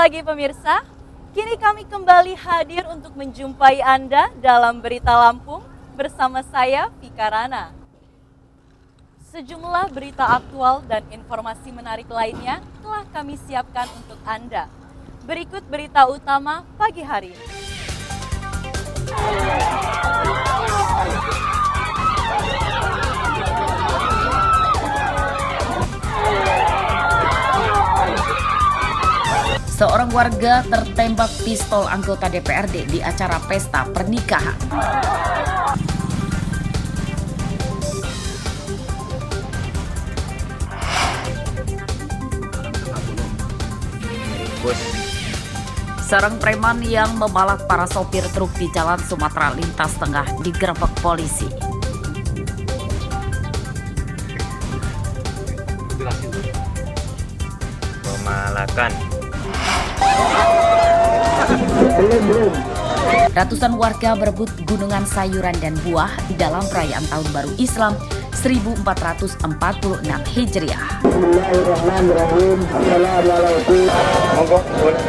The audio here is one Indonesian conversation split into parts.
pagi pemirsa, kini kami kembali hadir untuk menjumpai Anda dalam Berita Lampung bersama saya, Vika Rana. Sejumlah berita aktual dan informasi menarik lainnya telah kami siapkan untuk Anda. Berikut berita utama pagi hari ini. Seorang warga tertembak pistol anggota DPRD di acara pesta pernikahan. Seorang preman yang memalak para sopir truk di Jalan Sumatera Lintas Tengah digerebek polisi. Memalakan. Ratusan warga berebut gunungan sayuran dan buah dalam perayaan Tahun Baru Islam 1446 Hijriah. Bismillahirrahmanirrahim. Assalamualaikum. Monggo, boleh.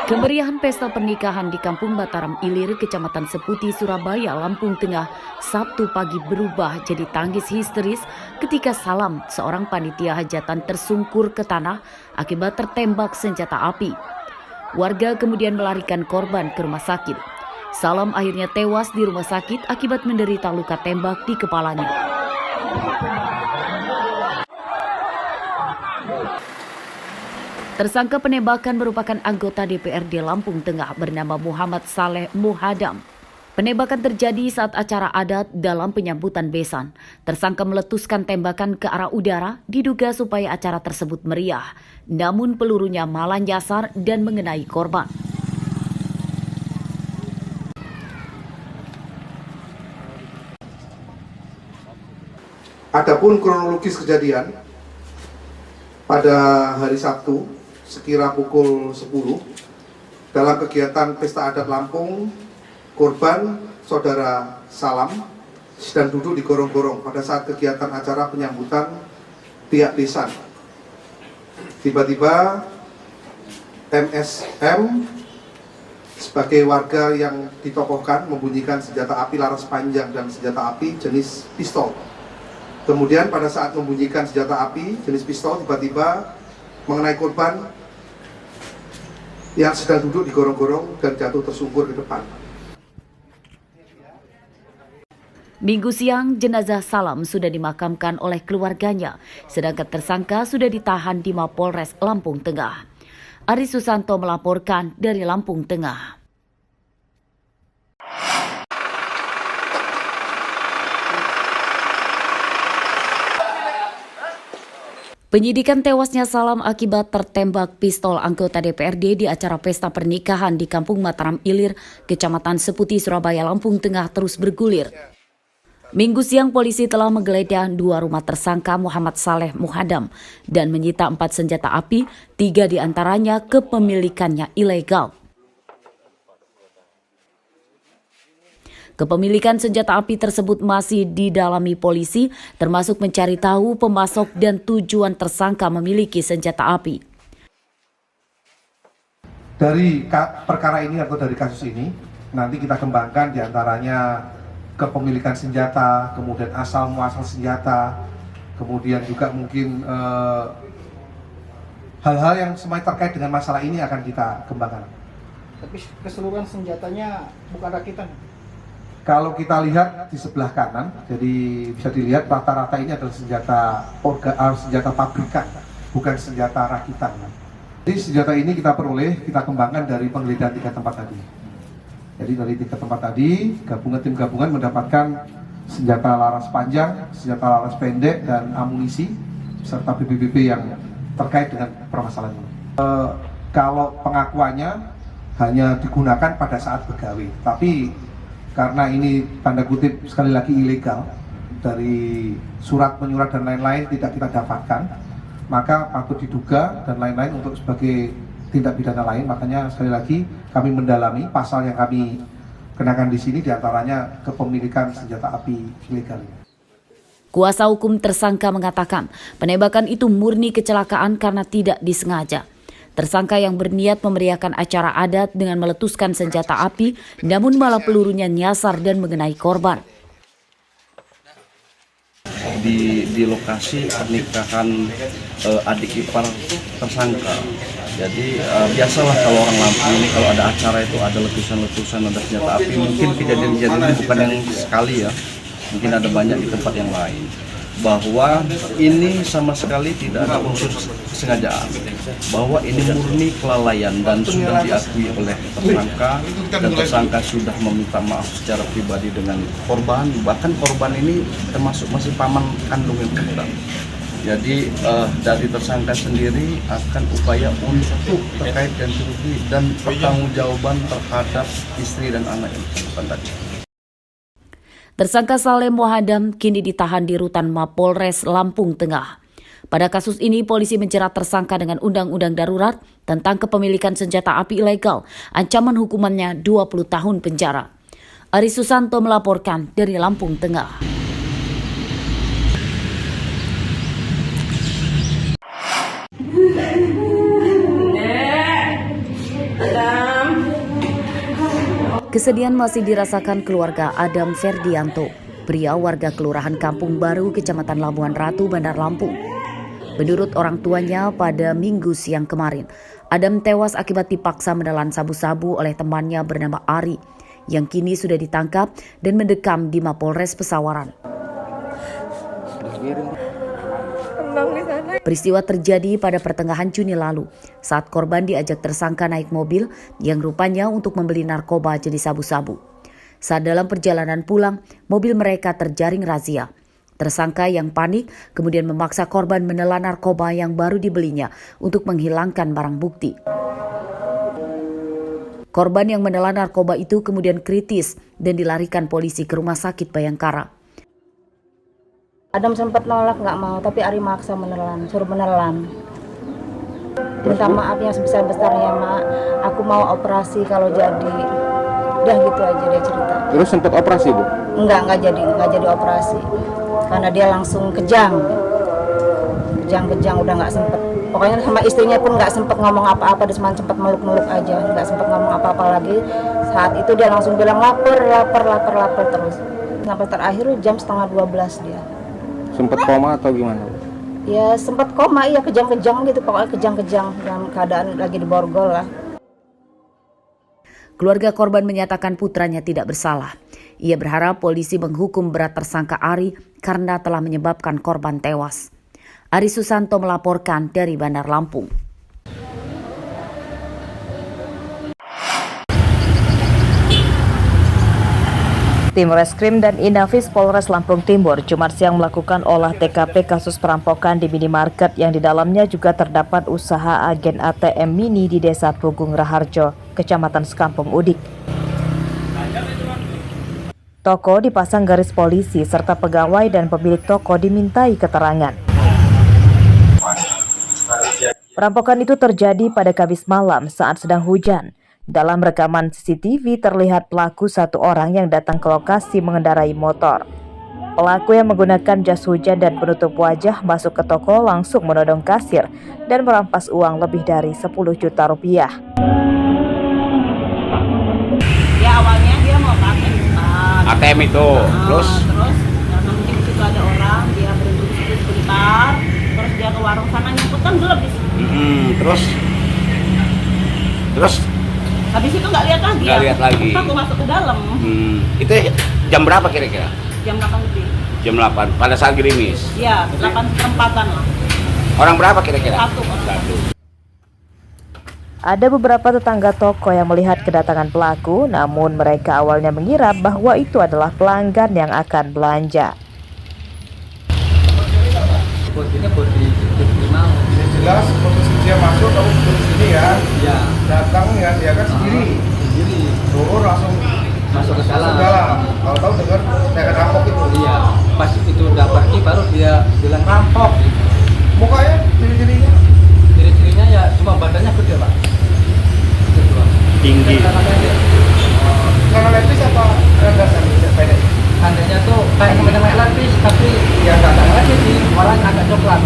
Kemeriahan pesta pernikahan di Kampung Mataram Ilir, Kecamatan Seputi, Surabaya, Lampung Tengah, Sabtu pagi berubah jadi tangis histeris ketika Salam, seorang panitia hajatan, tersungkur ke tanah akibat tertembak senjata api. Warga kemudian melarikan korban ke rumah sakit. Salam akhirnya tewas di rumah sakit akibat menderita luka tembak di kepalanya. Tersangka penembakan merupakan anggota DPRD Lampung Tengah bernama Muhammad Saleh Muhadam. Penembakan terjadi saat acara adat dalam penyambutan besan. Tersangka meletuskan tembakan ke arah udara, diduga supaya acara tersebut meriah. Namun pelurunya malah nyasar dan mengenai korban. Adapun kronologis kejadian pada hari Sabtu sekira pukul 10 dalam kegiatan Pesta Adat Lampung, korban saudara Salam sedang duduk di gorong-gorong pada saat kegiatan acara penyambutan pihak desa. Tiba-tiba MSM sebagai warga yang ditokohkan membunyikan senjata api laras panjang dan senjata api jenis pistol. Kemudian pada saat membunyikan senjata api jenis pistol tiba-tiba mengenai korban yang sedang duduk di gorong-gorong dan jatuh tersungkur ke depan. Minggu siang, jenazah Salam sudah dimakamkan oleh keluarganya, sedangkan tersangka sudah ditahan di Mapolres Lampung Tengah. Ari Susanto melaporkan dari Lampung Tengah. Penyidikan tewasnya Salam akibat tertembak pistol anggota DPRD di acara pesta pernikahan di Kampung Mataram Ilir, Kecamatan Seputi, Surabaya, Lampung Tengah terus bergulir. Minggu siang polisi telah menggeledah 2 rumah tersangka Muhammad Saleh Muhadam dan menyita 4 senjata api, 3 diantaranya kepemilikannya ilegal. Kepemilikan senjata api tersebut masih didalami polisi, termasuk mencari tahu pemasok dan tujuan tersangka memiliki senjata api. Dari perkara ini atau dari kasus ini, nanti kita kembangkan diantaranya kepemilikan senjata, kemudian asal muasal senjata, kemudian juga mungkin hal-hal yang semuanya terkait dengan masalah ini akan kita kembangkan. Tapi keseluruhan senjatanya bukan rakitan. Kalau kita lihat di sebelah kanan, jadi bisa dilihat rata-rata ini adalah senjata pabrikan, bukan senjata rakitan. Jadi senjata ini kita kita kembangkan dari penggeledahan 3 tempat tadi. Jadi dari 3 tempat tadi, tim gabungan mendapatkan senjata laras panjang, senjata laras pendek, dan amunisi, serta BB-BB yang terkait dengan permasalahan ini. Kalau pengakuannya hanya digunakan pada saat begawe, tapi karena ini tanda kutip sekali lagi ilegal, dari surat menyurat dan lain-lain tidak kita dapatkan, maka patut diduga dan lain-lain untuk sebagai tindak pidana lain. Makanya sekali lagi kami mendalami pasal yang kami kenakan di sini, diantaranya kepemilikan senjata api ilegal. Kuasa hukum tersangka mengatakan penembakan itu murni kecelakaan karena tidak disengaja. Tersangka yang berniat memeriahkan acara adat dengan meletuskan senjata api, namun malah pelurunya nyasar dan mengenai korban. Di lokasi pernikahan adik ipar tersangka. Jadi biasalah kalau orang Lampung ini kalau ada acara itu ada letusan-letusan, ada senjata api. Mungkin kejadian-kejadian ini bukan yang sekali ya, mungkin ada banyak di tempat yang lain. Bahwa ini sama sekali tidak ada unsur kesengajaan, bahwa ini murni kelalaian dan sudah diakui oleh tersangka, dan tersangka sudah meminta maaf secara pribadi dengan korban. Bahkan korban ini termasuk masih paman kandung yang korban. Jadi dari tersangka sendiri akan upaya untuk terkait ganti rugi dan pertanggungjawaban terhadap istri dan anak yang bersangkutan tadi. Tersangka Saleh Muhadam kini ditahan di rutan Mapolres Lampung Tengah. Pada kasus ini, polisi menjerat tersangka dengan Undang-Undang Darurat tentang kepemilikan senjata api ilegal. Ancaman hukumannya 20 tahun penjara. Ari Susanto melaporkan dari Lampung Tengah. Kesedihan masih dirasakan keluarga Adam Ferdianto, pria warga Kelurahan Kampung Baru, Kecamatan Labuhan Ratu, Bandar Lampung. Menurut orang tuanya, pada Minggu siang kemarin, Adam tewas akibat dipaksa menelan sabu-sabu oleh temannya bernama Ari, yang kini sudah ditangkap dan mendekam di Mapolres Pesawaran. Peristiwa terjadi pada pertengahan Juni lalu saat korban diajak tersangka naik mobil yang rupanya untuk membeli narkoba jenis sabu-sabu. Saat dalam perjalanan pulang, mobil mereka terjaring razia. Tersangka yang panik kemudian memaksa korban menelan narkoba yang baru dibelinya untuk menghilangkan barang bukti. Korban yang menelan narkoba itu kemudian kritis dan dilarikan polisi ke Rumah Sakit Bayangkara. Adam sempat nolak nggak mau, tapi Ari maksa menelan, suruh menelan. Minta maaf yang sebesar-besarnya, Mak. Aku mau operasi kalau jadi. Udah gitu aja dia cerita. Terus sempat operasi, Bu? Nggak jadi operasi. Karena dia langsung kejang udah nggak sempet. Pokoknya sama istrinya pun nggak sempet ngomong apa-apa, dia cuma sempat meluk-meluk aja, nggak sempet ngomong apa-apa lagi. Saat itu dia langsung bilang lapar terus. Sampai terakhir jam 11:30 dia. Sempat koma atau gimana? Ya sempat koma, iya kejang-kejang gitu, pokoknya kejang-kejang dalam keadaan lagi di borgol lah. Keluarga korban menyatakan putranya tidak bersalah. Ia berharap polisi menghukum berat tersangka Ari karena telah menyebabkan korban tewas. Ari Susanto melaporkan dari Bandar Lampung. Tim Reskrim dan Inafis Polres Lampung Timur Jumat siang melakukan olah TKP kasus perampokan di minimarket yang di dalamnya juga terdapat usaha agen ATM mini di Desa Pugung Raharjo, Kecamatan Sekampung Udik. Toko dipasang garis polisi serta pegawai dan pemilik toko dimintai keterangan. Perampokan itu terjadi pada Kamis malam saat sedang hujan. Dalam rekaman CCTV terlihat pelaku satu orang yang datang ke lokasi mengendarai motor. Pelaku yang menggunakan jas hujan dan penutup wajah masuk ke toko langsung menodong kasir dan merampas uang lebih dari 10 juta rupiah. Ya awalnya dia mau ke ATM itu, terus mungkin di situ ada orang, dia berhenti di situ sebentar, terus dia ke warung sana nyangkut kan gelap di situ. Terus Habis itu nggak lihat lagi. Nggak lihat lagi. Aku masuk ke dalam. Itu jam berapa kira-kira? Jam 8 lebih. Jam 8, pada saat gerimis? Iya, 8:04-an lah. Orang berapa kira-kira? Satu. Ada beberapa tetangga toko yang melihat kedatangan pelaku, namun mereka awalnya mengira bahwa itu adalah pelanggan yang akan belanja. Jelas posisi dia masuk kamu di sini ya. Iya. Datang ya dia kan sendiri. Turun langsung masuk ke dalam. Tahu dengar saya rampok itu. Iya. Pas itu udah pergi baru dia bilang rampok. Mukanya ciri-cirinya? Ciri-cirinya ya cuma badannya gede Pak. Tinggi. Celana lepis apa dasar pendek? Tandanya tuh kayak naik lapis tapi ya nggak lagi sih, warnanya agak coklat.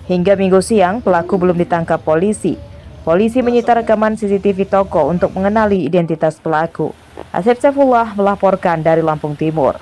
Hingga Minggu siang, pelaku belum ditangkap polisi. Polisi menyita rekaman CCTV toko untuk mengenali identitas pelaku. Asep Saifullah melaporkan dari Lampung Timur.